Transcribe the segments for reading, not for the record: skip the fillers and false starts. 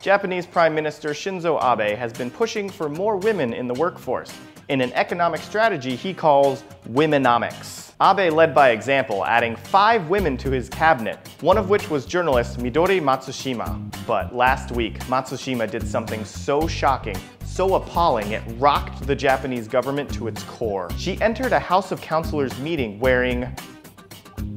Japanese Prime Minister Shinzo Abe has been pushing for more women in the workforce in an economic strategy he calls Womenomics. Abe led by example, adding 5 women to his cabinet, one of which was journalist Midori Matsushima. But last week, Matsushima did something so shocking, so appalling, it rocked the Japanese government to its core. She entered a House of Councilors meeting wearing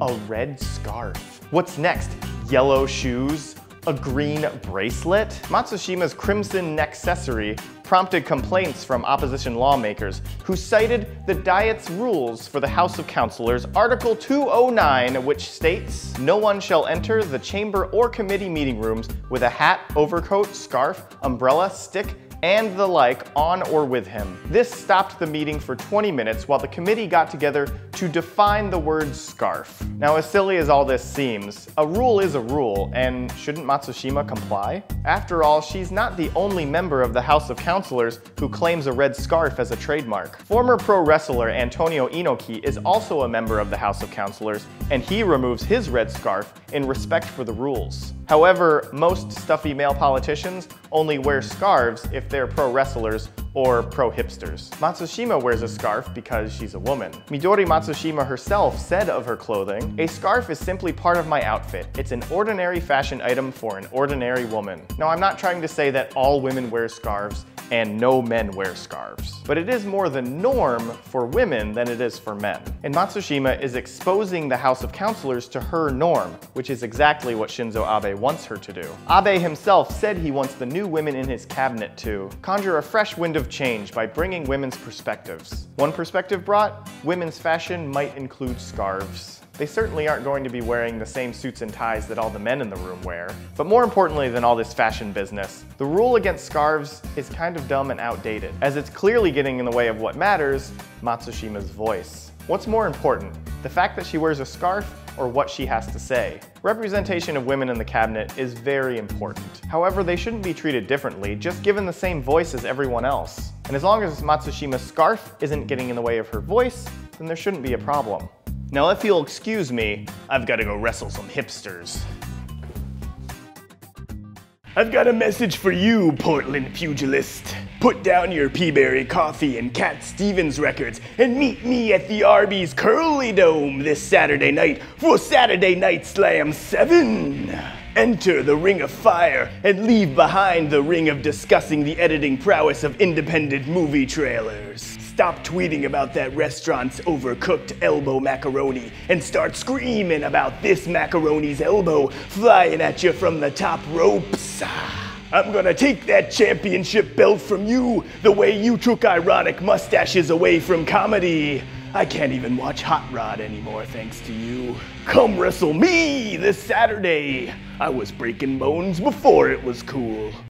a red scarf. What's next? Yellow shoes? A green bracelet? Matsushima's crimson neccessory prompted complaints from opposition lawmakers who cited the Diet's rules for the House of Councilors, Article 209, which states, "No one shall enter the chamber or committee meeting rooms with a hat, overcoat, scarf, umbrella, stick, and the like on or with him." This stopped the meeting for 20 minutes while the committee got together to define the word scarf. Now, as silly as all this seems, a rule is a rule, and shouldn't Matsushima comply? After all, she's not the only member of the House of Councilors who claims a red scarf as a trademark. Former pro wrestler Antonio Inoki is also a member of the House of Councilors, and he removes his red scarf in respect for the rules. However, most stuffy male politicians only wear scarves if they're pro wrestlers or pro hipsters. Matsushima wears a scarf because she's a woman. Midori Matsushima herself said of her clothing, "A scarf is simply part of my outfit. It's an ordinary fashion item for an ordinary woman." Now, I'm not trying to say that all women wear scarves and no men wear scarves, but it is more the norm for women than it is for men. And Matsushima is exposing the House of Councilors to her norm, which is exactly what Shinzo Abe wants her to do. Abe himself said he wants the new women in his cabinet to conjure a fresh wind of change by bringing women's perspectives. One perspective brought, women's fashion might include scarves. They certainly aren't going to be wearing the same suits and ties that all the men in the room wear. But more importantly than all this fashion business, the rule against scarves is kind of dumb and outdated, as it's clearly getting in the way of what matters, Matsushima's voice. What's more important, the fact that she wears a scarf or what she has to say? Representation of women in the cabinet is very important. However, they shouldn't be treated differently, just given the same voice as everyone else. And as long as Matsushima's scarf isn't getting in the way of her voice, then there shouldn't be a problem. Now, if you'll excuse me, I've got to go wrestle some hipsters. I've got a message for you, Portland pugilist. Put down your Peaberry coffee and Cat Stevens records and meet me at the Arby's Curly Dome this Saturday night for Saturday Night Slam 7. Enter the Ring of Fire and leave behind the ring of discussing the editing prowess of independent movie trailers. Stop tweeting about that restaurant's overcooked elbow macaroni and start screaming about this macaroni's elbow flying at you from the top ropes. I'm gonna take that championship belt from you the way you took ironic mustaches away from comedy. I can't even watch Hot Rod anymore thanks to you. Come wrestle me this Saturday. I was breaking bones before it was cool.